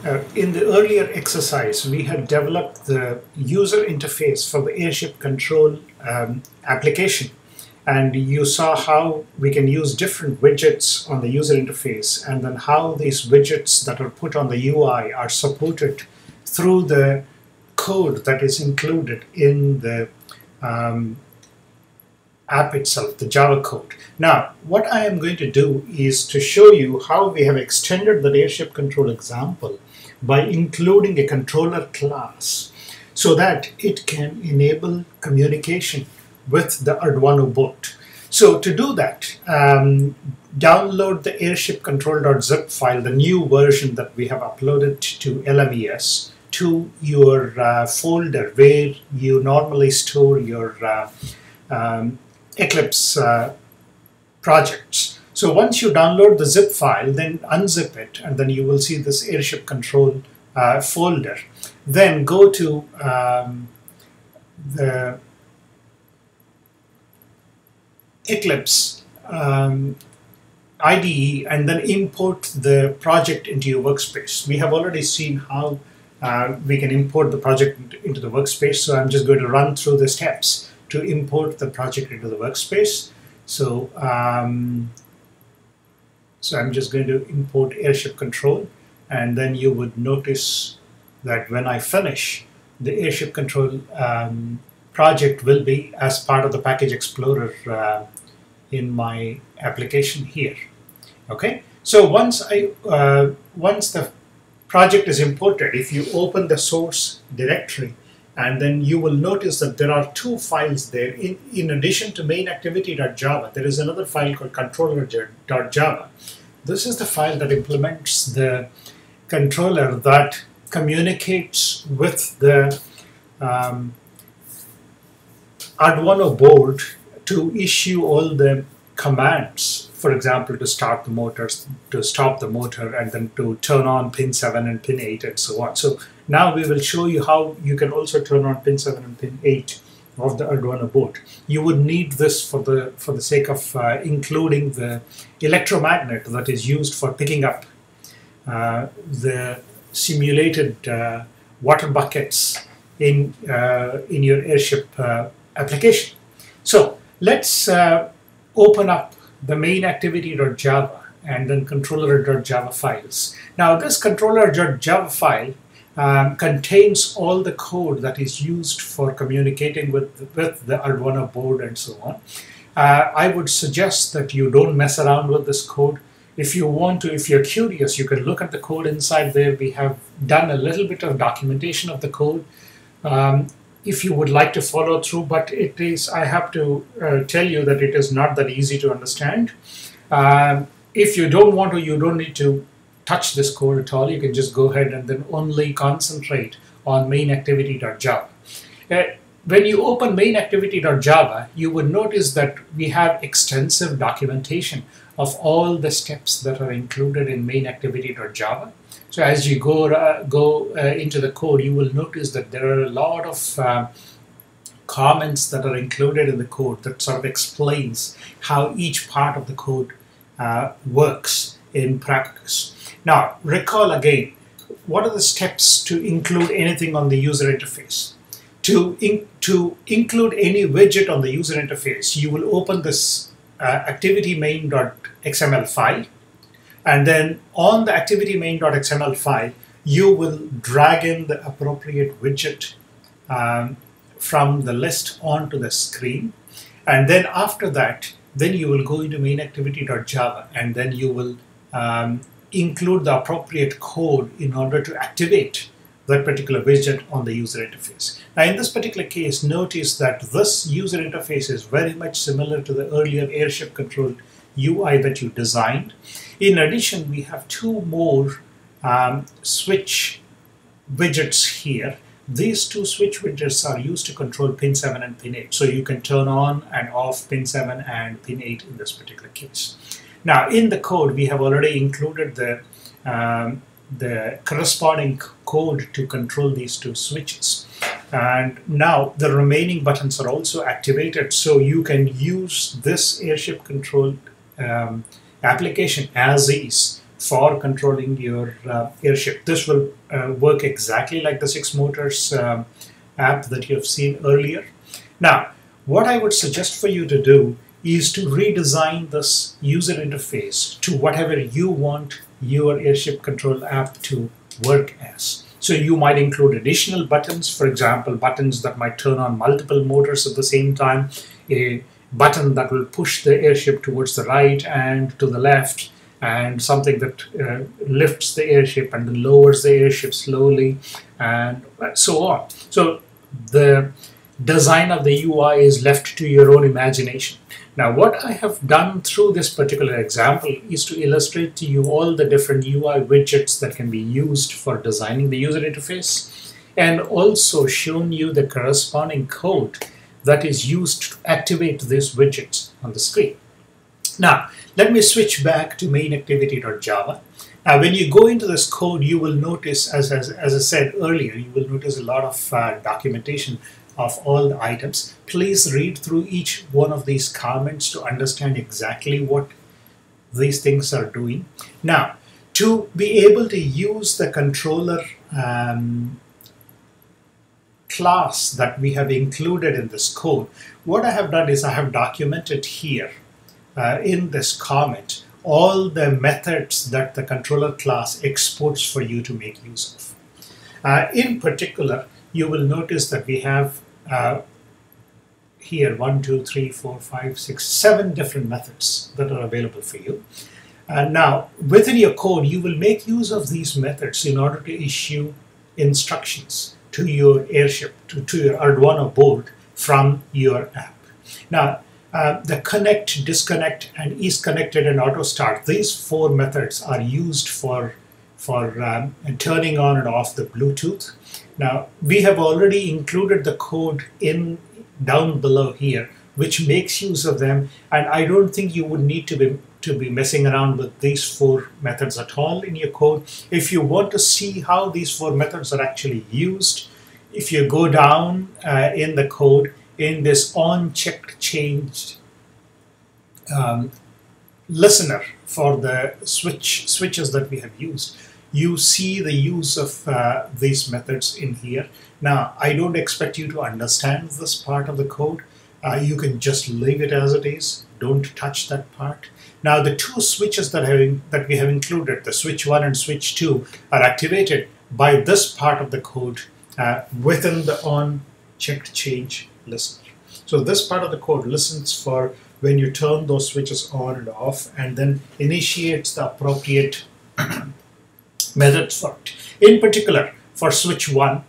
In the earlier exercise, we had developed the user interface for the Airship Control application. And you saw how we can use different widgets on the user interface, and then how these widgets that are put on the UI are supported through the code that is included in the app itself, the Java code. Now, what I am going to do is to show you how we have extended the Airship Control example by including a controller class so that it can enable communication with the Arduino board. So to do that, download the airship control.zip file, the new version that we have uploaded to LMES, to your folder where you normally store your Eclipse projects. So once you download the zip file, then unzip it, and then you will see this airship control folder. Then go to the Eclipse IDE and then import the project into your workspace. We have already seen how we can import the project into the workspace, so I'm just going to run through the steps to import the project into the workspace. So, so I'm just going to import Airship Control, and then you would notice that when I finish, the Airship Control project will be as part of the Package Explorer in my application here. Okay, so once the project is imported, if you open the source directory, and then you will notice that there are two files there. In addition to main activity.java, there is another file called controller.java. This is the file that implements the controller that communicates with the Arduino board to issue all the commands. For example, to start the motors, to stop the motor, and then to turn on pin 7 and pin 8 and so on. So now we will show you how you can also turn on pin 7 and pin 8 of the Arduino board. You would need this for the sake of including the electromagnet that is used for picking up the simulated water buckets in your Airship application. So let's open up the main activity.java and then controller.java files. Now this controller.java file contains all the code that is used for communicating with the Arduino board and so on. I would suggest that you don't mess around with this code. If you want to, if you're curious, you can look at the code inside there. We have done a little bit of documentation of the code. If you would like to follow through, but it is, I have to tell you that it is not that easy to understand. If you don't want to, you don't need to touch this code at all. You can just go ahead and then only concentrate on main activity.java. When you open main activity.java, you would notice that we have extensive documentation of all the steps that are included in main activity.java. So as you go into the code, you will notice that there are a lot of comments that are included in the code that sort of explains how each part of the code works in practice. Now, recall again, what are the steps to include anything on the user interface? To include any widget on the user interface, you will open this activity main.xml file. And then on the activity main.xml file, you will drag in the appropriate widget from the list onto the screen. And then after that, then you will go into main activity.java, and then you will include the appropriate code in order to activate that particular widget on the user interface. Now in this particular case, notice that this user interface is very much similar to the earlier Airship Control UI that you designed. In addition, we have two more switch widgets here. These two switch widgets are used to control pin 7 and pin 8. So you can turn on and off pin 7 and pin 8 in this particular case. Now in the code, we have already included the corresponding code to control these two switches. And now the remaining buttons are also activated, so you can use this Airship Control application as is for controlling your airship. This will work exactly like the 6 motors app that you have seen earlier. Now, what I would suggest for you to do is to redesign this user interface to whatever you want your Airship Control app to work as. So you might include additional buttons, for example, buttons that might turn on multiple motors at the same time, a button that will push the airship towards the right and to the left, and something that lifts the airship and then lowers the airship slowly, and so on. So the design of the UI is left to your own imagination. Now, what I have done through this particular example is to illustrate to you all the different UI widgets that can be used for designing the user interface, and also shown you the corresponding code that is used to activate these widgets on the screen. Now, let me switch back to main activity.java. Now, when you go into this code, you will notice, as I said earlier, you will notice a lot of documentation of all the items. Please read through each one of these comments to understand exactly what these things are doing. Now, to be able to use the controller class that we have included in this code, what I have done is I have documented here in this comment all the methods that the controller class exports for you to make use of. In particular, you will notice that we have here 1, 2, 3, 4, 5, 6, 7 different methods that are available for you. Now, within your code, you will make use of these methods in order to issue instructions to your airship, to your Arduino board from your app. Now, the connect, disconnect, and is connected and auto start, these 4 methods are used for turning on and off the Bluetooth. Now, we have already included the code down below here, which makes use of them, and I don't think you would need to be messing around with these 4 methods at all in your code. If you want to see how these 4 methods are actually used, if you go down in the code in this on checked changed listener for the switches that we have used, you see the use of these methods in here. Now, I don't expect you to understand this part of the code. You can just leave it as it is. Don't touch that part. Now, the 2 switches that we have included, the switch 1 and switch 2, are activated by this part of the code within the on checked change listener. So this part of the code listens for when you turn those switches on and off, and then initiates the appropriate methods for it. In particular, for switch 1,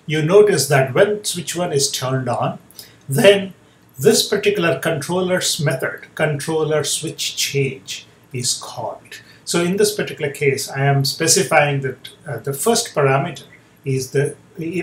you notice that when switch 1 is turned on, then this particular controller's method, controller switch change, is called. So in this particular case, I am specifying that the first parameter is it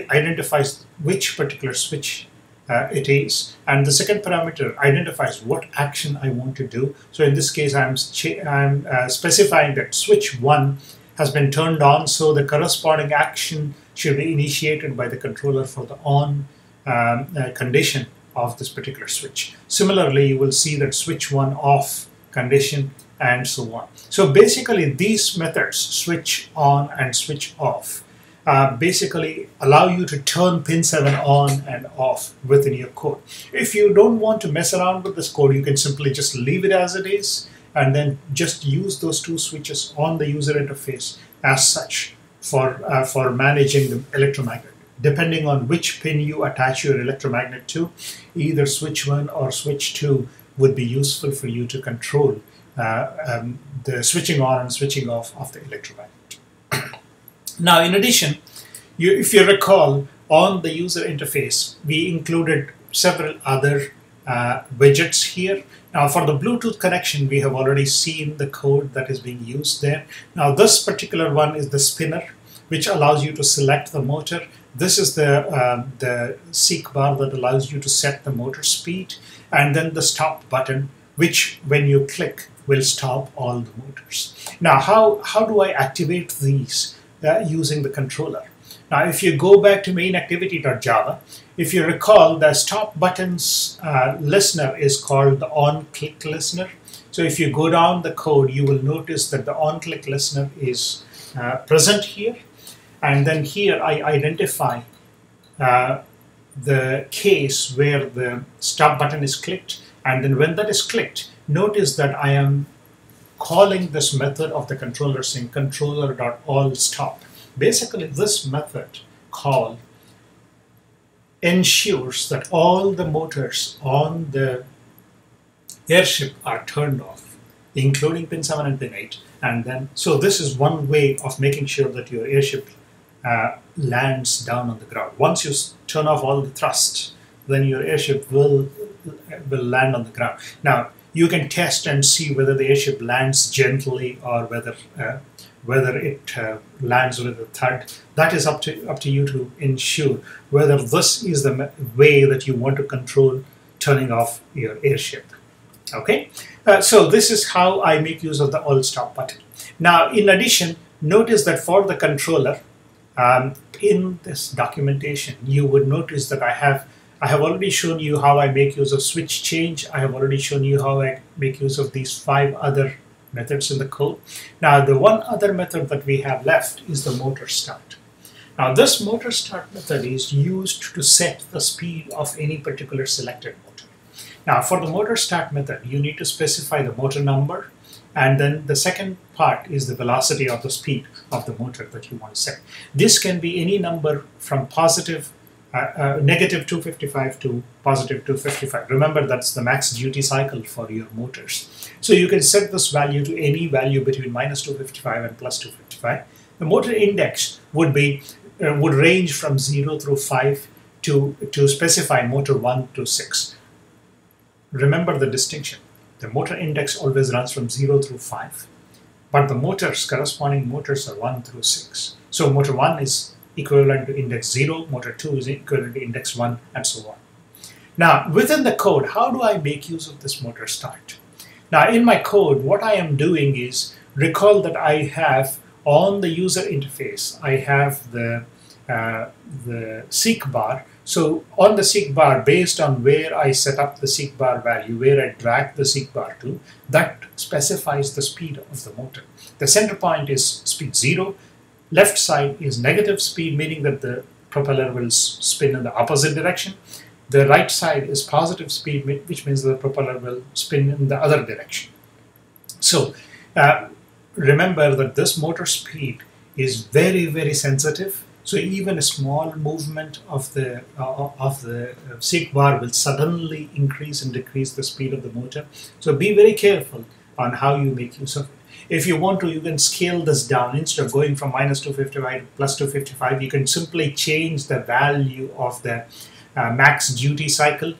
identifies which particular switch it is, and the second parameter identifies what action I want to do. So in this case, I'm specifying that switch 1 has been turned on, so the corresponding action should be initiated by the controller for the on condition of this particular switch. Similarly, you will see that switch 1 off condition, and so on. So basically, these methods, switch on and switch off, basically allow you to turn pin 7 on and off within your code. If you don't want to mess around with this code, you can simply just leave it as it is, and then just use those 2 switches on the user interface as such for managing the electromagnet. Depending on which pin you attach your electromagnet to, either switch 1 or switch 2 would be useful for you to control the switching on and switching off of the electromagnet. Now, in addition, if you recall, on the user interface, we included several other widgets here. Now, for the Bluetooth connection, we have already seen the code that is being used there. Now, this particular one is the spinner, which allows you to select the motor. This is the seek bar that allows you to set the motor speed, and then the stop button, which when you click will stop all the motors. Now, how do I activate these using the controller? Now, if you go back to main activity.java, if you recall, the stop button's listener is called the on click listener. So if you go down the code, you will notice that the on-click listener is present here. And then here I identify the case where the stop button is clicked. And then when that is clicked, notice that I am calling this method of the controller saying controller.allStop. Basically, this method call ensures that all the motors on the airship are turned off, including pin 7 and pin 8. And then, so this is one way of making sure that your airship lands down on the ground. Once you turn off all the thrust, then your airship will land on the ground. Now, you can test and see whether the airship lands gently or whether it lands with a thud. That is up to you to ensure whether this is the way that you want to control turning off your airship. Okay, so this is how I make use of the all stop button. Now, in addition, notice that for the controller, in this documentation, you would notice that I have already shown you how I make use of switch change. I have already shown you how I make use of these 5 other methods in the code. Now, the one other method that we have left is the motor start. Now, this motor start method is used to set the speed of any particular selected motor. Now, for the motor start method, you need to specify the motor number, and then the second part is the velocity or the speed of the motor that you want to set. This can be any number from negative 255 to positive 255. Remember, that's the max duty cycle for your motors. So you can set this value to any value between minus 255 and plus 255. The motor index would range from 0 through 5 to specify motor 1 to 6. Remember the distinction. The motor index always runs from 0 through 5, but the corresponding motors are 1 through 6. So motor 1 is equivalent to index 0, motor 2 is equivalent to index 1, and so on. Now, within the code, how do I make use of this motor start? Now, in my code, what I am doing is, recall that I have on the user interface, I have the seek bar. So on the seek bar, based on where I set up the seek bar value, where I drag the seek bar to, that specifies the speed of the motor. The center point is speed 0. Left side is negative speed, meaning that the propeller will spin in the opposite direction. The right side is positive speed, which means the propeller will spin in the other direction. So remember that this motor speed is very, very sensitive. So even a small movement of the seek bar will suddenly increase and decrease the speed of the motor. So be very careful on how you make use of it. If you want to, you can scale this down. Instead of going from minus 255 to plus 255, you can simply change the value of the max duty cycle.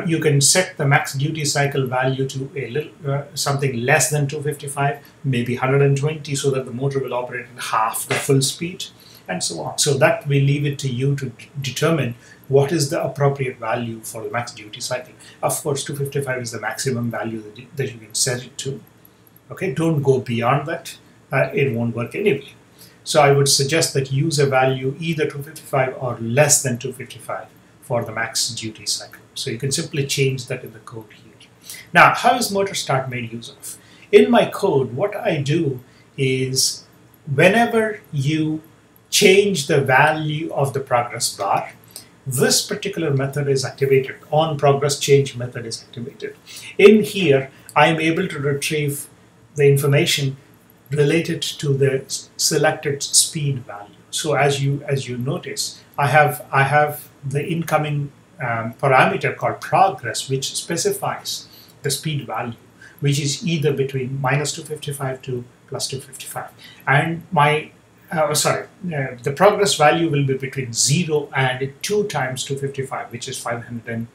You can set the max duty cycle value to a little something less than 255, maybe 120, so that the motor will operate at half the full speed, and so on. So that we leave it to you to determine what is the appropriate value for the max duty cycle. Of course, 255 is the maximum value that you can set it to. Okay, don't go beyond that. It won't work anyway. So I would suggest that you use a value either 255 or less than 255 for the max duty cycle. So you can simply change that in the code here. Now, how is motor start made use of? In my code, what I do is whenever you change the value of the progress bar, this particular method is activated. On progress change method is activated. In here, I am able to retrieve the information related to the selected speed value. So as you notice, I have the incoming parameter called progress, which specifies the speed value, which is either between minus 255 to plus 255, and my the progress value will be between 0 and 2 times 255, which is 500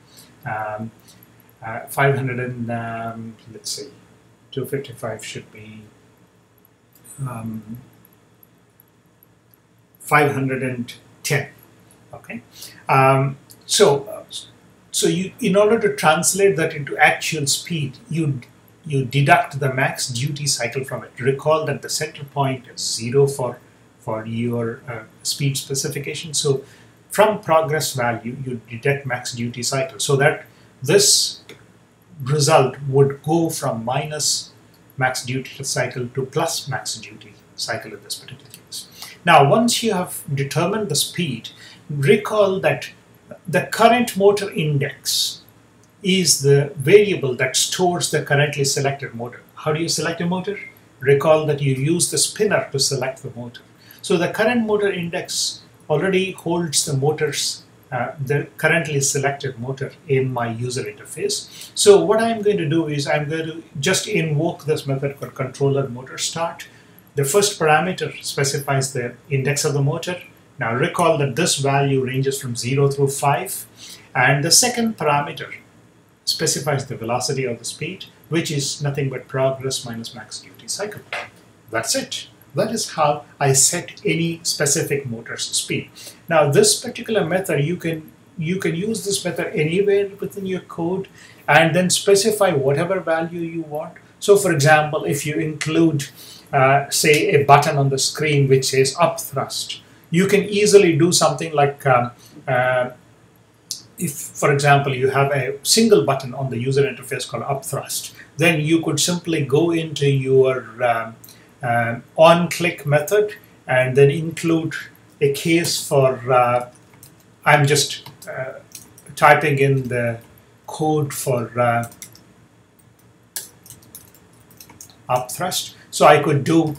and let's see, 255 should be 510. Okay, so you, in order to translate that into actual speed, you deduct the max duty cycle from it. Recall that the center point is 0 for your speed specification. So from progress value, you deduct max duty cycle, so that this result would go from minus max duty cycle to plus max duty cycle in this particular case. Now, once you have determined the speed, recall that the current motor index is the variable that stores the currently selected motor. How do you select a motor? Recall that you use the spinner to select the motor. So the current motor index already holds the motors, the currently selected motor in my user interface. So what I'm going to do is I'm going to just invoke this method called controller motor start. The first parameter specifies the index of the motor. Now recall that this value ranges from 0 through 5, and the second parameter specifies the velocity of the speed, which is nothing but progress minus max duty cycle. That's it. That is how I set any specific motor's speed. Now this particular method, you can use this method anywhere within your code and then specify whatever value you want. So for example, if you include say a button on the screen which says up thrust, you can easily do something like if, for example, you have a single button on the user interface called up thrust, then you could simply go into your on-click method and then include a case for, I'm just typing in the code for up thrust. So I could do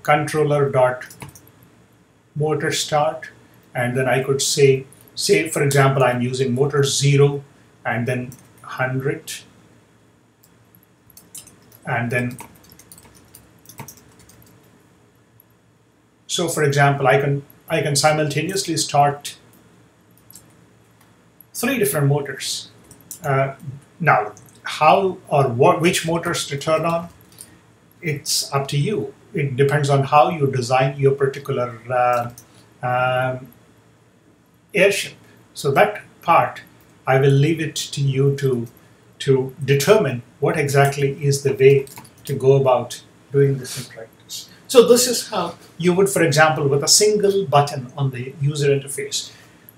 controller.motor start, and then I could say for example, I'm using motor 0 and then 100 and then, so for example, I can simultaneously start 3 different motors. Now how or which motors to turn on, it's up to you. It depends on how you design your particular airship. So that part, I will leave it to you to determine what exactly is the way to go about doing this in practice. So this is how you would, for example, with a single button on the user interface,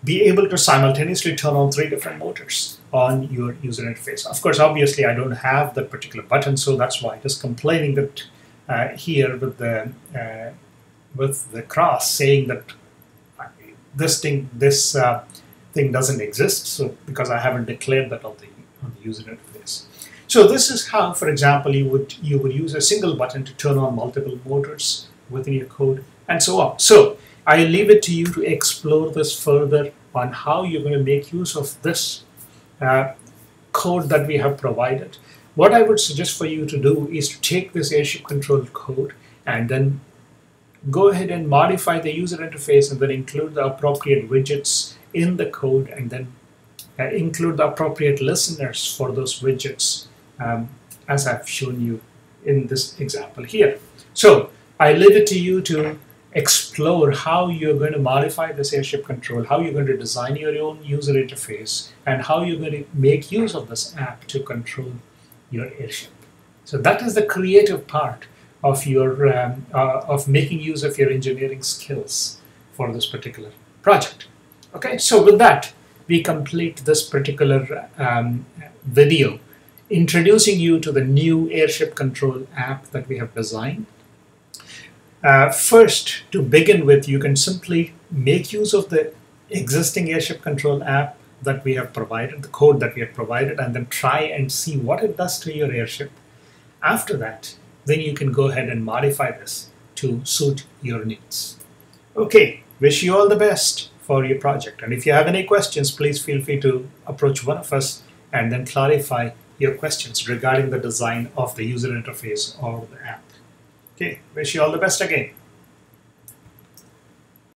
be able to simultaneously turn on 3 different motors on your user interface. Of course, obviously, I don't have that particular button, so that's why it is complaining that here with the cross saying that this thing doesn't exist, so because I haven't declared that on the user interface. So this is how, for example, you would use a single button to turn on multiple motors within your code, and so on. So I leave it to you to explore this further on how you're going to make use of this code that we have provided. What I would suggest for you to do is to take this Airship Control code and then go ahead and modify the user interface and then include the appropriate widgets in the code, and then include the appropriate listeners for those widgets as I've shown you in this example here. So I leave it to you to explore how you're going to modify this Airship Control, how you're going to design your own user interface, and how you're going to make use of this app to control your airship. So that is the creative part of your of making use of your engineering skills for this particular project. Okay, so with that, we complete this particular video introducing you to the new Airship Control app that we have designed. First, to begin with, you can simply make use of the existing Airship Control app that we have provided, the code that we have provided, and then try and see what it does to your airship. After that, then you can go ahead and modify this to suit your needs. Okay, wish you all the best for your project. And if you have any questions, please feel free to approach one of us and then clarify your questions regarding the design of the user interface or the app. Okay, wish you all the best again.